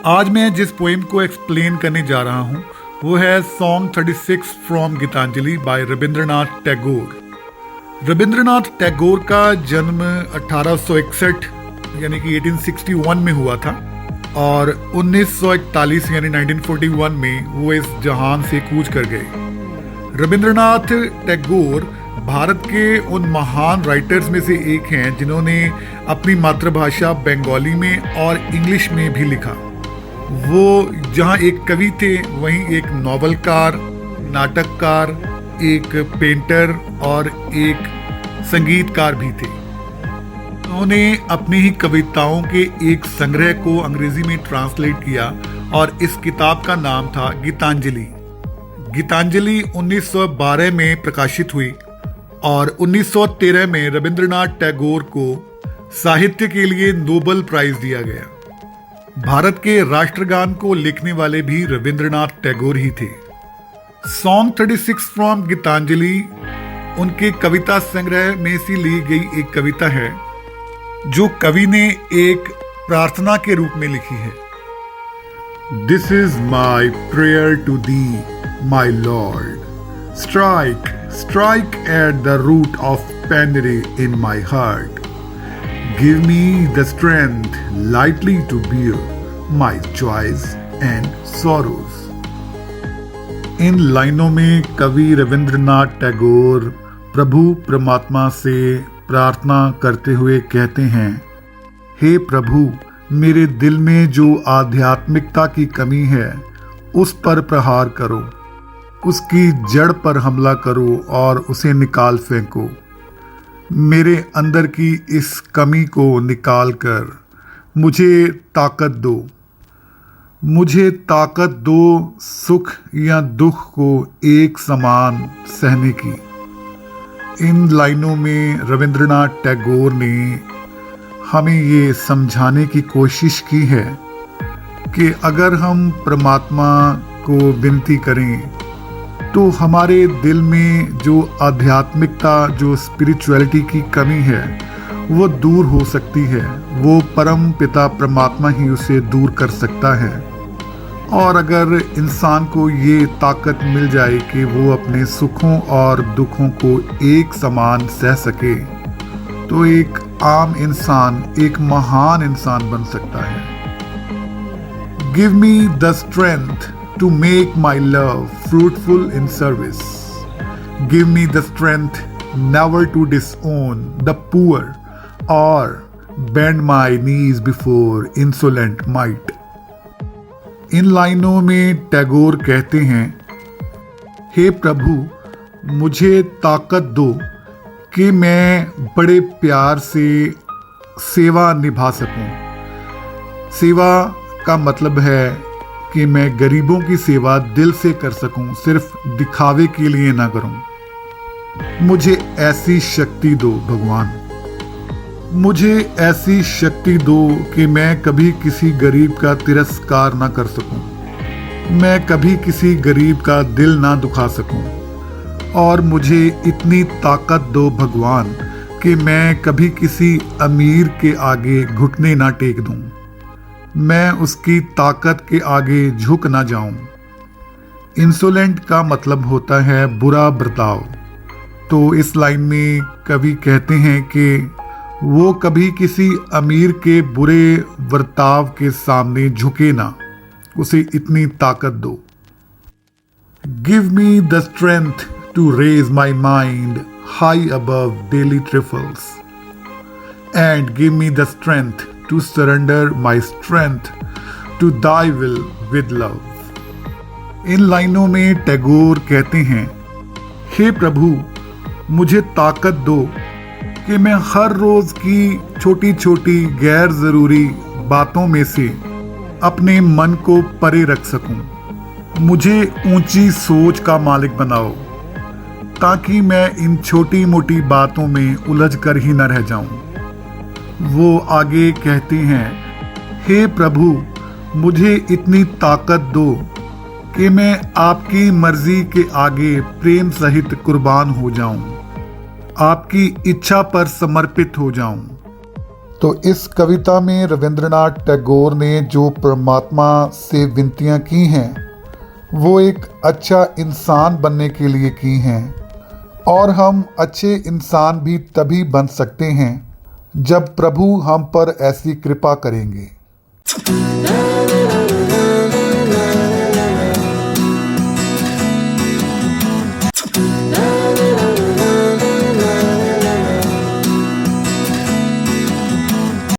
आज मैं जिस पोएम को एक्सप्लेन करने जा रहा हूँ वो है song 36 from Gitanjali by Rabindranath Tagore. Rabindranath Tagore का जन्म 1861 यानी कि 1861 में हुआ था और 1941 यानी 1941 में वो इस जहान से कूच कर गए। रविंद्रनाथ टैगोर भारत के उन महान राइटर्स में से एक हैं जिन्होंने अपनी मातृभाषा बंगाली में और इंग्लिश में भी लिखा। वो जहाँ एक कवि थे वहीं एक नॉवलकार, नाटककार, एक पेंटर और एक संगीतकार भी थे। उन्होंने अपनी ही कविताओं के एक संग्रह को अंग्रेजी में ट्रांसलेट किया और इस किताब का नाम था गीतांजलि। गीतांजलि 1912 में प्रकाशित हुई और 1913 में रविंद्रनाथ टैगोर को साहित्य के लिए नोबेल प्राइज दिया गया। भारत के राष्ट्रगान को लिखने वाले भी रविंद्रनाथ टैगोर ही थे। सॉन्ग 36 फ्रॉम गीतांजलि उनके कविता संग्रह में से ली गई एक कविता है जो कवि ने एक प्रार्थना के रूप में लिखी है। This is my prayer to thee my lord, strike at the root of penury in my heart. Give me the strength lightly to bear my joys and sorrows. इन लाइनों में कवि रविंद्रनाथ टैगोर प्रभु परमात्मा से प्रार्थना करते हुए कहते हैं, हे प्रभु, मेरे दिल में जो आध्यात्मिकता की कमी है उस पर प्रहार करो, उसकी जड़ पर हमला करो और उसे निकाल फेंको। मेरे अंदर की इस कमी को निकाल कर मुझे ताकत दो। मुझे ताकत दो सुख या दुख को एक समान सहने की। इन लाइनों में रविंद्रनाथ टैगोर ने हमें ये समझाने की कोशिश की है कि अगर हम परमात्मा को विनती करें तो हमारे दिल में जो आध्यात्मिकता, जो स्पिरिचुअलिटी की कमी है वो दूर हो सकती है। वो परम पिता परमात्मा ही उसे दूर कर सकता है। और अगर इंसान को ये ताकत मिल जाए कि वो अपने सुखों और दुखों को एक समान सह सके तो एक आम इंसान एक महान इंसान बन सकता है। Give me the strength to make my love fruitful in service. Give me the strength never to disown the poor or bend my knees before insolent might. इन लाइनों में टैगोर कहते हैं, हे प्रभु, मुझे ताकत दो कि मैं बड़े प्यार से सेवा निभा सकूं। सेवा का मतलब है कि मैं गरीबों की सेवा दिल से कर सकूं, सिर्फ दिखावे के लिए ना करूं। मुझे ऐसी शक्ति दो भगवान, मुझे ऐसी शक्ति दो कि मैं कभी किसी गरीब का तिरस्कार ना कर सकूं, मैं कभी किसी गरीब का दिल ना दुखा सकूं। और मुझे इतनी ताकत दो भगवान कि मैं कभी किसी अमीर के आगे घुटने ना टेक दूं, मैं उसकी ताकत के आगे झुक ना जाऊं। इंसोलेंट का मतलब होता है बुरा बर्ताव। तो इस लाइन में कवि कहते हैं कि वो कभी किसी अमीर के बुरे बर्ताव के सामने झुके ना, उसे इतनी ताकत दो। Give me the strength to raise my mind high above daily trifles and give me the strength to surrender my strength to thy will with love. इन लाइनों में टैगोर कहते हैं, हे प्रभु, मुझे ताकत दो कि मैं हर रोज की छोटी छोटी गैर जरूरी बातों में से अपने मन को परे रख सकूं। मुझे ऊंची सोच का मालिक बनाओ ताकि मैं इन छोटी मोटी बातों में उलझ कर ही न रह जाऊं। वो आगे कहते हैं, हे प्रभु, मुझे इतनी ताकत दो कि मैं आपकी मर्जी के आगे प्रेम सहित कुर्बान हो जाऊं, आपकी इच्छा पर समर्पित हो जाऊं। तो इस कविता में रविंद्रनाथ टैगोर ने जो परमात्मा से विनतियां की हैं वो एक अच्छा इंसान बनने के लिए की हैं, और हम अच्छे इंसान भी तभी बन सकते हैं जब प्रभु हम पर ऐसी कृपा करेंगे।